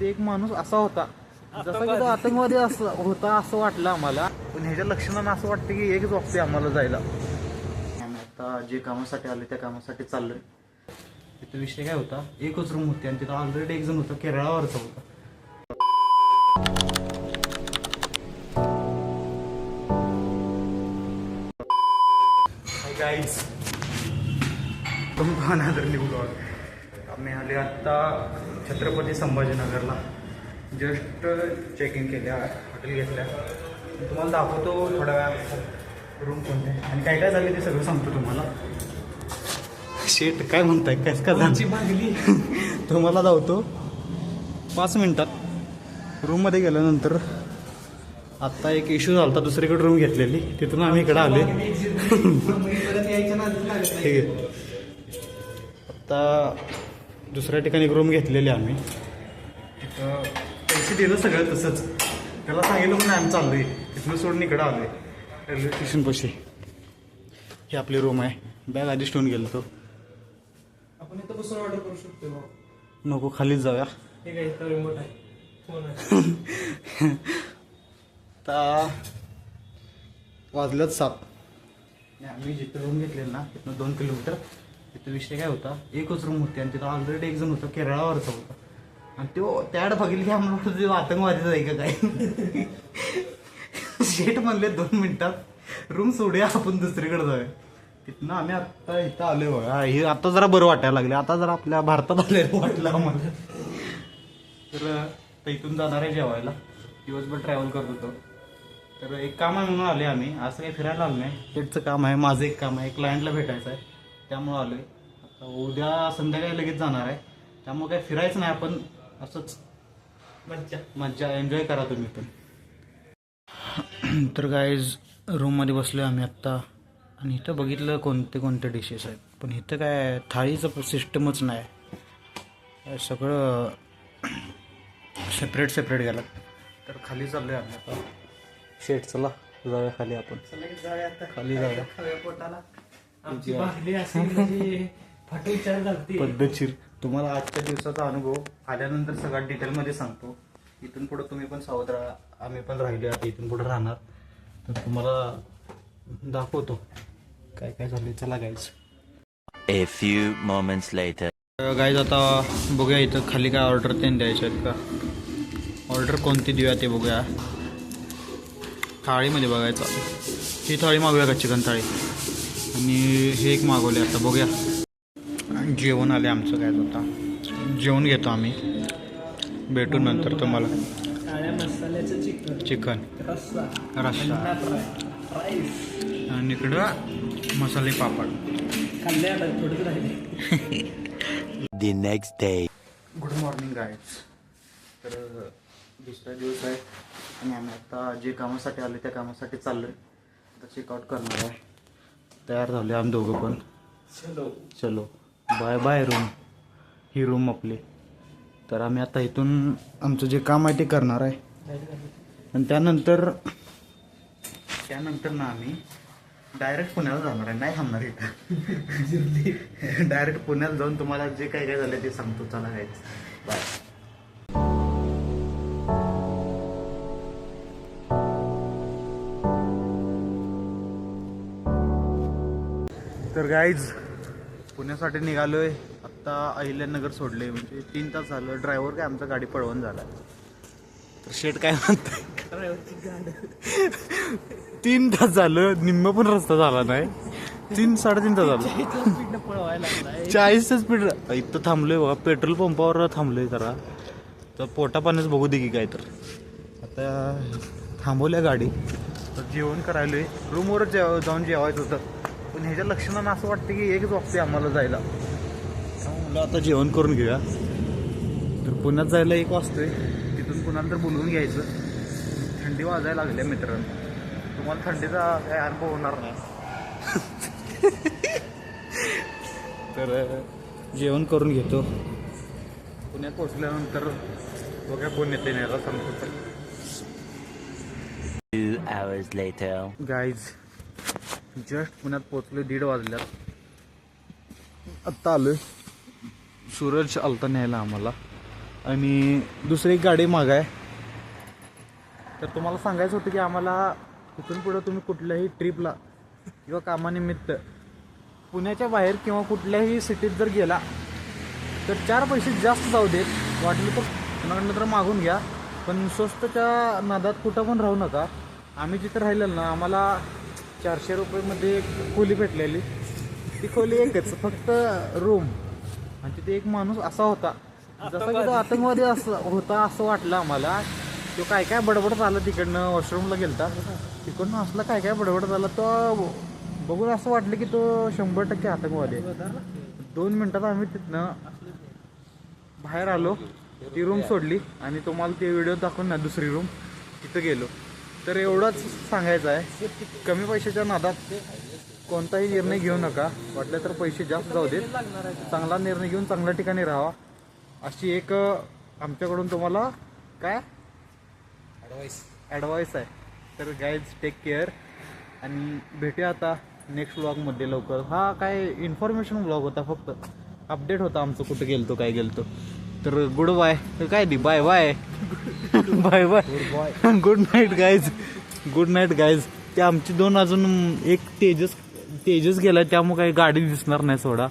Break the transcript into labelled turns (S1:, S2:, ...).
S1: ते एक माणूस असा होता जसा की तो आतंकवादी होता असं वाटलं आम्हाला. पण ह्याच्या लक्षणानं असं वाटतं की एकच वाजते आम्हाला जायला. आम्ही आता जे कामासाठी आले त्या कामासाठी चाललोय. तिथं विषय काय होता, एकच रूम होती आणि तिथं ऑलरेडी एक जण होता, केरळावरचा होता. हाय गाईज, तुम्ही अनदर न्यू ब्लॉग. आम्ही आले आत्ता छत्रपती संभाजीनगरला. जस्ट चेक इन केल्या, हॉटेल घेतल्या. तुम्हाला दाखवतो थोड्या वेळात रूम कोणते आणि काय काय झाले ते सगळं सांगतो तुम्हाला. शेट काय म्हणताय, कस का भागली तुम्हाला धावतो 5 मिनिटात. रूममध्ये गेल्यानंतर आत्ता एक इश्यू झाला होता, दुसरीकडे रूम घेतलेली, तिथून आम्ही इकडे आले. ठीक आहे, आता दुसऱ्या ठिकाणी एक रूम घेतलेली आम्ही. तिथं पैसे दिलं सगळं तसंच. त्याला सांगितलं पण आम्ही चाललोय, तिथून सोडून इकडं आलोय रेल्वे स्टेशनपाशी. ही आपली रूम आहे. बॅग आधीच ठेवून गेलो तो.
S2: आपण इथं बसून ऑर्डर करू शकतो.
S1: नको, खालीच जाऊया.
S2: ठीक आहे, इथं रिमोट आहे, फोन आहे.
S1: आता वाजल्यात 7. आम्ही जिथं रूम घेतलेलं ना तिथनं 2 किलोमीटर. तिथं विषय काय होता, एकच रूम होती आणि तिथं ऑलरेडी एक जण होता, केरळावरचा होता. आणि तो त्याड बघितली की आम्हाला वाटतं आतंकवादीच आहे का काय. शेट म्हणले 2 मिनिटात रूम सोडूया, आपण दुसरीकडे जाऊया. तिथनं आम्ही आत्ता इथं आलोय बघा. हे आता जरा बरं वाटायला लागले, आता जरा आपल्या भारतात आलेलं वाटलं आम्हाला. तर इथून जाणार आहे जेवायला. दिवसभर ट्रॅव्हल करत होतो. तर एक काम आहे म्हणून आले आम्ही, असं काही फिरायला आलो नाही. शेटचं काम आहे, माझं एक काम आहे, क्लायंटला भेटायचं आहे, त्यामुळं आलोय. आता उद्या संध्याकाळी लगेच जाणार आहे, त्यामुळं काही फिरायचं नाही, आपण असंच मज्जा एन्जॉय करा तुम्ही पण. तर गाईज रूममध्ये बसलो आम्ही आत्ता आणि इथं बघितलं कोणते कोणते डिशेस आहेत. पण इथं काय थाळीचं सिस्टमच नाही, सगळं सेपरेट गेलं. तर खाली चाललोय आम्ही आता. शेट चला जाऊया खाली, आपण खाली जाऊया. पद्धतशीर तुम्हाला आजच्या दिवसाचा अनुभव आल्यानंतर सगळा डिटेलमध्ये सांगतो. इथून पुढे तुम्ही पण सावध राहा, आम्ही पण राहिले आता इथून पुढे राहणार. तर तुम्हाला दाखवतो काय काय झाले. चला guys.
S3: A few moments later.
S1: Guys आता बघूया इथं खाली काय ऑर्डर ते द्यायचे आहेत का. ऑर्डर कोणती देऊया ते बघूया. थाळीमध्ये बघायचं, ही थाळी मागूया का, चिकन थाळी. आणि हे एक मागवले, आता बघूया. जेवण आले आमचं. काय होता, जेवण घेतो आम्ही, भेटू नंतर तुम्हाला. चिकन रस्सा आणि इकडं मसाले पापड.
S3: The next day.
S1: Good morning guys. तर दुसरा दिवस आहे आणि आम्ही आता जे कामासाठी आले त्या कामासाठी चाललोय. आता चेकआउट करणार आहे. तयार झाले आम्ही दोघं पण. चलो बाय बाय रूम. ही रूम आपली. तर आम्ही आता इथून आमचं जे काम आहे ते करणार आहे आणि त्यानंतर ना आम्ही डायरेक्ट पुण्याला जाणार आहे. नाही थांबणार इथं. डायरेक्ट पुण्याला जाऊन तुम्हाला जे काय काय झालं ते सांगतो. चला गाईज बाय. तर गाईज पुण्यासाठी निघालोय आत्ता. अहिल्यानगर सोडले, म्हणजे 3 तास झालं. ड्रायव्हर काय आमचा गाडी पळवून झाला. तर शेट काय म्हणताय, 3 तास झालं, निम्म पण रस्ता झाला नाही. 3-3.5 तास झालं. 40चं स्पीड. इथं थांबलोय बघा, पेट्रोल पंपावर थांबलोय जरा. तर पोटा पाण्याच बघू दे की काय. तर आता थांबवल्या गाडी. तर जेवण करायलोय. रूमवरच जाऊन जेवायचं होतं, पण ह्याच्या लक्षणानं असं वाटतं की एकच वाजते आम्हाला जायला. त्यामुळे आता जेवण करून घेऊया. तर पुण्यात जायला 1 वाजतोय. तिथून पुण्याला तर बोलवून घ्यायचं. थंडी वाजायला लागल्या मित्रांनो. तुम्हाला थंडीचा काय अनुभव होणार नाही. तर जेवण करून घेतो. पुण्यात पोचल्यानंतर बघा कोण येते नाही सांगतो. तर
S3: 2 hours later.
S1: गाईज जस्ट पुण्यात पोचलो. 1:30 वाजल्यात. आत्ता आलोय. सूरज आलता न्यायला आम्हाला. आणि दुसरी एक गाडी माग आहे. तर तुम्हाला सांगायचं होतं की आम्हाला इथून पुढं तुम्ही कुठल्याही ट्रिपला किंवा कामानिमित्त पुण्याच्या बाहेर किंवा कुठल्याही सिटीत जर गेला तर 4 पैसे जास्त जाऊ देत, वाटलं तर कुणाकडनं तर मागून घ्या, पण स्वस्तच्या नादात कुठं पण राहू नका. आम्ही जिथं राहिलेलं ना, आम्हाला 400 रुपयेमध्ये एक खोली भेटलेली. ती खोली एकच, फक्त रूम, आणि तिथे एक माणूस असा होता जसा की तो आतंकवादी असं होता असं वाटलं आम्हाला. तो काय काय बडबड झाला तिकडनं, वॉशरूमला गेलता तिकडनं असला काय काय बडबड झाला, तो बघून असं वाटलं की तो 100% आतंकवादी आहे. 2 मिनिटात आम्ही तिथनं बाहेर आलो, ती रूम सोडली आणि तुम्हाला ते व्हिडिओ दाखवून ना दुसरी रूम तिथं गेलो. तर एवढंच सांगायचं आहे, कमी पैशाच्या नादात कोणताही निर्णय घेऊ नका. वाटलं तर पैसे जास्त जाऊ देत, चांगला निर्णय घेऊन चांगल्या ठिकाणी राहा, अशी एक आमच्याकडून तुम्हाला काय ॲडवाईस आहे. तर गाईज टेक केअर आणि भेटूया आता नेक्स्ट व्लॉगमध्ये लवकर. हा काय इन्फॉर्मेशन व्लॉग होता, फक्त अपडेट होता आमचं कुठं गेलतो काय गेलतो. तर गुड बाय, काय दी bye bye bye bye good night guys, good night guys. ते आमची 2 अजून एक तेजस गेला, त्यामुळे काही गाडी दिसणार नाही सोडा.